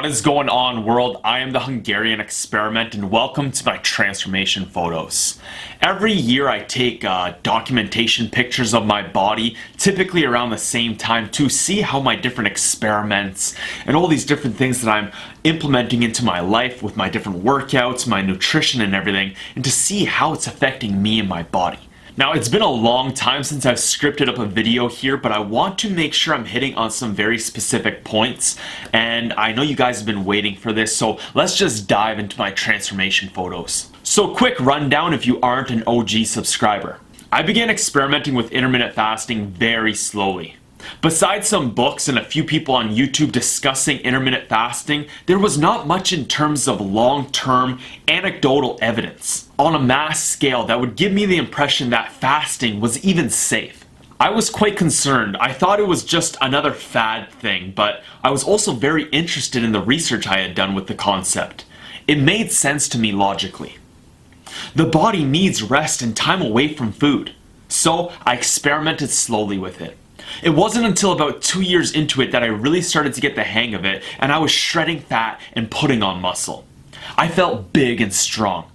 What is going on, world? I am the Hungarian Experiment and welcome to my transformation photos. Every year I take documentation pictures of my body, typically around the same time, to see how my different experiments and all these different things that I'm implementing into my life with my different workouts, my nutrition and everything, and to see how it's affecting me and my body. Now, it's been a long time since I've scripted up a video here, but I want to make sure I'm hitting on some very specific points, and I know you guys have been waiting for this, so let's just dive into my transformation photos. So, quick rundown if you aren't an OG subscriber. I began experimenting with intermittent fasting very slowly. Besides some books and a few people on YouTube discussing intermittent fasting, there was not much in terms of long-term anecdotal evidence on a mass scale that would give me the impression that fasting was even safe. I was quite concerned. I thought it was just another fad thing, but I was also very interested in the research I had done with the concept. It made sense to me logically. The body needs rest and time away from food, so I experimented slowly with it. It wasn't until about 2 years into it that I really started to get the hang of it, and I was shredding fat and putting on muscle. I felt big and strong.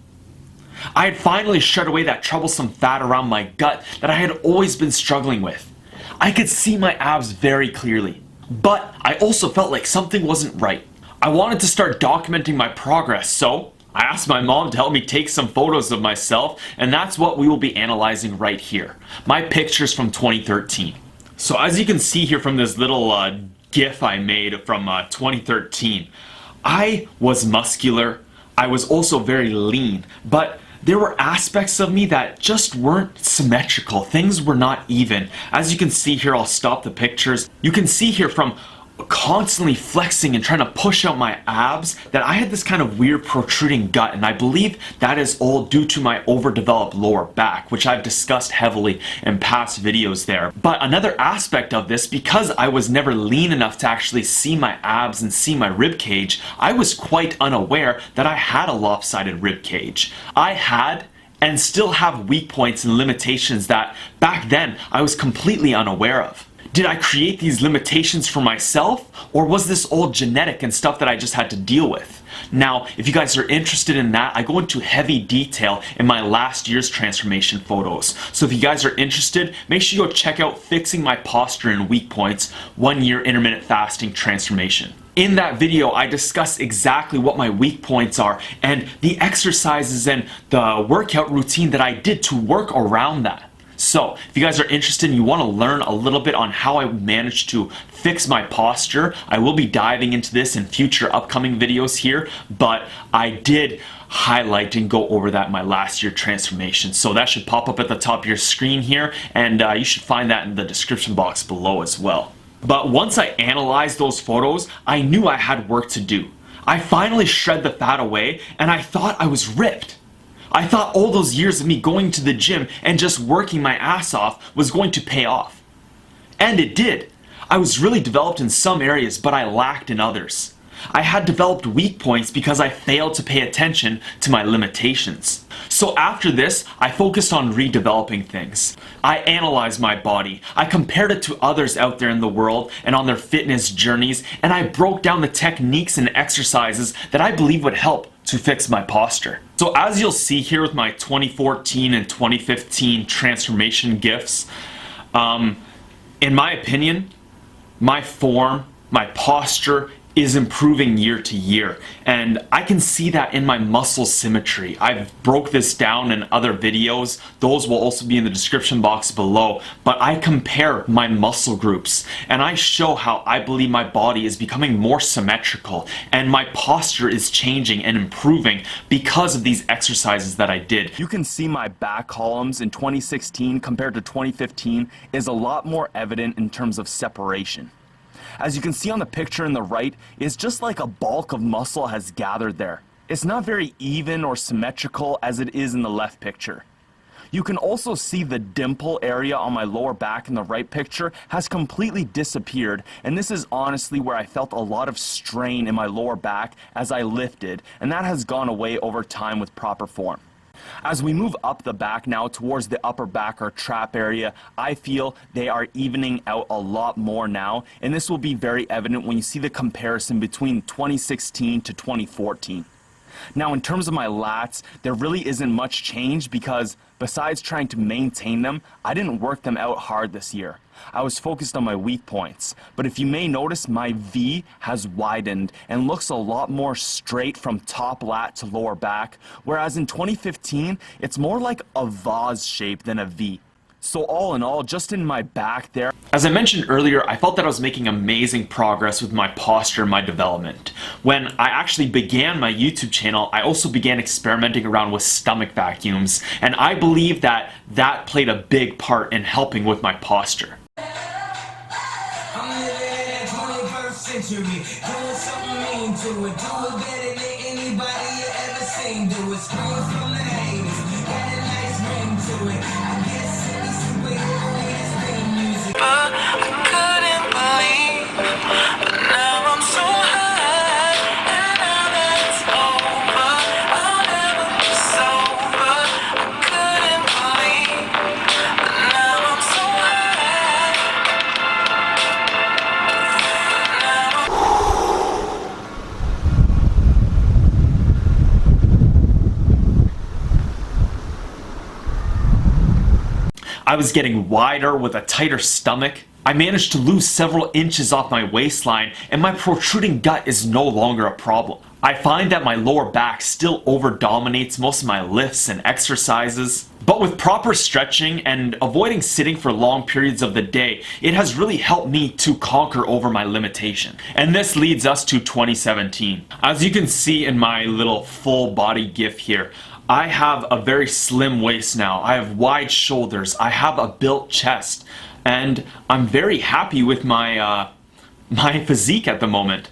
I had finally shred away that troublesome fat around my gut that I had always been struggling with. I could see my abs very clearly, but I also felt like something wasn't right. I wanted to start documenting my progress, so I asked my mom to help me take some photos of myself, and that's what we will be analyzing right here. My pictures from 2013. So as you can see here from this little GIF I made from 2013, I was muscular, I was also very lean, but there were aspects of me that just weren't symmetrical. Things were not even. As you can see here, I'll stop the pictures. You can see here from constantly flexing and trying to push out my abs that I had this kind of weird protruding gut, and I believe that is all due to my overdeveloped lower back, which I've discussed heavily in past videos there. But another aspect of this, because I was never lean enough to actually see my abs and see my rib cage, I was quite unaware that I had a lopsided rib cage. I had and still have weak points and limitations that back then I was completely unaware of. Did I create these limitations for myself, or was this all genetic and stuff that I just had to deal with? Now, if you guys are interested in that, I go into heavy detail in my last year's transformation photos. So if you guys are interested, make sure you go check out Fixing My Posture and Weak Points, 1 year intermittent fasting transformation. In that video, I discuss exactly what my weak points are and the exercises and the workout routine that I did to work around that. So, if you guys are interested and you want to learn a little bit on how I managed to fix my posture, I will be diving into this in future upcoming videos here, but I did highlight and go over that in my last year transformation. So that should pop up at the top of your screen here, and you should find that in the description box below as well. But once I analyzed those photos, I knew I had work to do. I finally shred the fat away, and I thought I was ripped. I thought all those years of me going to the gym and just working my ass off was going to pay off. And it did. I was really developed in some areas, but I lacked in others. I had developed weak points because I failed to pay attention to my limitations. So after this, I focused on redeveloping things. I analyzed my body. I compared it to others out there in the world and on their fitness journeys, and I broke down the techniques and exercises that I believe would help to fix my posture. So as you'll see here with my 2014 and 2015 transformation GIFs, in my opinion, my form, my posture is improving year to year, and I can see that in my muscle symmetry. I've broke this down in other videos. Those will also be in the description box below, but I compare my muscle groups and I show how I believe my body is becoming more symmetrical and my posture is changing and improving because of these exercises that I did. You can see my back columns in 2016 compared to 2015 is a lot more evident in terms of separation. As you can see on the picture in the right, it's just like a bulk of muscle has gathered there. It's not very even or symmetrical as it is in the left picture. You can also see the dimple area on my lower back in the right picture has completely disappeared, and this is honestly where I felt a lot of strain in my lower back as I lifted, and that has gone away over time with proper form. As we move up the back now towards the upper back or trap area, I feel they are evening out a lot more now, and this will be very evident when you see the comparison between 2016 to 2014. Now, in terms of my lats, there really isn't much change because besides trying to maintain them, I didn't work them out hard this year. I was focused on my weak points. But if you may notice, my V has widened and looks a lot more straight from top lat to lower back, whereas in 2015, it's more like a vase shape than a V. So all in all, just in my back there, as I mentioned earlier, I felt that I was making amazing progress with my posture and my development. When I actually began my YouTube channel, I also began experimenting around with stomach vacuums, and I believe that that played a big part in helping with my posture. I'm living in that 21st century, doing something mean to it, do it better than anybody you ever seen, do it, screams from the haters, got a nice ring to it, I guess it's the way it's been music. But I couldn't believe, but now I'm so high, and now that it's over, I'll never be sober. I couldn't believe, but now I'm so high. I was getting wider with a tighter stomach. I managed to lose several inches off my waistline, and my protruding gut is no longer a problem. I find that my lower back still over-dominates most of my lifts and exercises, but with proper stretching and avoiding sitting for long periods of the day, it has really helped me to conquer over my limitation. And this leads us to 2017. As you can see in my little full body gif here, I have a very slim waist now. I have wide shoulders. I have a built chest. And I'm very happy with my physique at the moment.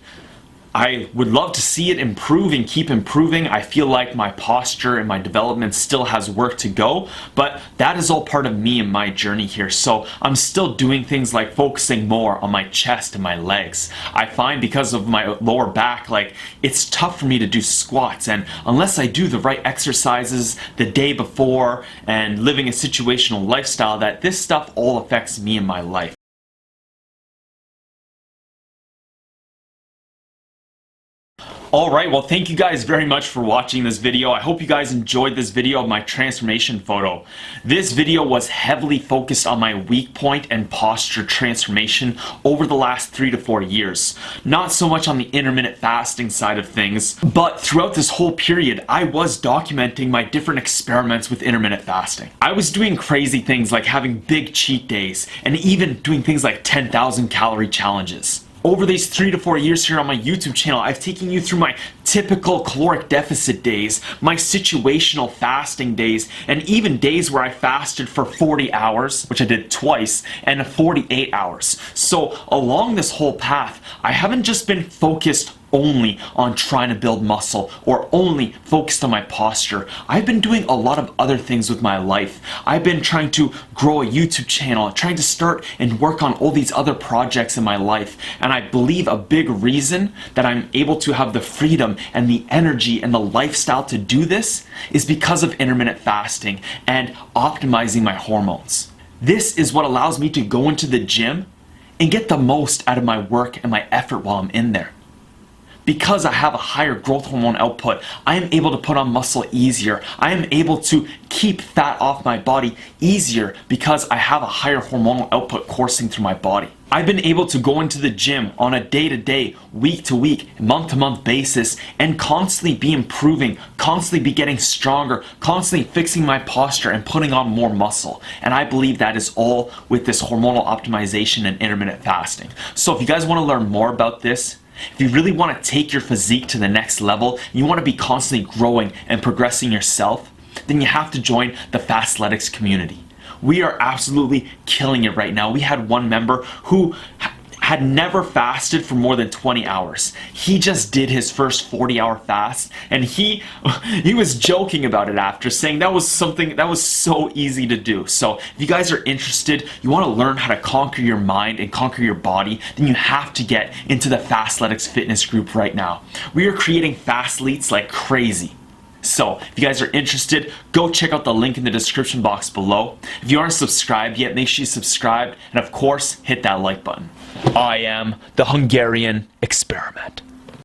I would love to see it improve and keep improving. I feel like my posture and my development still has work to go, but that is all part of me and my journey here. So I'm still doing things like focusing more on my chest and my legs. I find because of my lower back, like it's tough for me to do squats, and unless I do the right exercises the day before and living a situational lifestyle, that this stuff all affects me in my life. Alright, well thank you guys very much for watching this video. I hope you guys enjoyed this video of my transformation photo. This video was heavily focused on my weak point and posture transformation over the last 3 to 4 years. Not so much on the intermittent fasting side of things, but throughout this whole period I was documenting my different experiments with intermittent fasting. I was doing crazy things like having big cheat days and even doing things like 10,000 calorie challenges. Over these 3 to 4 years here on my YouTube channel, I've taken you through my typical caloric deficit days, my situational fasting days, and even days where I fasted for 40 hours, which I did twice, and 48 hours. So along this whole path, I haven't just been focused only on trying to build muscle or only focused on my posture. I've been doing a lot of other things with my life. I've been trying to grow a YouTube channel, trying to start and work on all these other projects in my life. And I believe a big reason that I'm able to have the freedom and the energy and the lifestyle to do this is because of intermittent fasting and optimizing my hormones. This is what allows me to go into the gym and get the most out of my work and my effort while I'm in there. Because I have a higher growth hormone output, I am able to put on muscle easier. I am able to keep fat off my body easier because I have a higher hormonal output coursing through my body. I've been able to go into the gym on a day-to-day, week-to-week, month-to-month basis and constantly be improving, constantly be getting stronger, constantly fixing my posture and putting on more muscle. And I believe that is all with this hormonal optimization and intermittent fasting. So if you guys want to learn more about this, if you really want to take your physique to the next level, you want to be constantly growing and progressing yourself, then you have to join the Fastletics community. We are absolutely killing it right now. We had one member who had never fasted for more than 20 hours. He just did his first 40-hour fast, and he was joking about it after, saying that was something that was so easy to do. So if you guys are interested, you want to learn how to conquer your mind and conquer your body, then you have to get into the Fastletics fitness group right now. We are creating Fastletes like crazy. So, if you guys are interested, go check out the link in the description box below. If you aren't subscribed yet, make sure you subscribe, and of course, hit that like button. I am the Hungarian Experiment.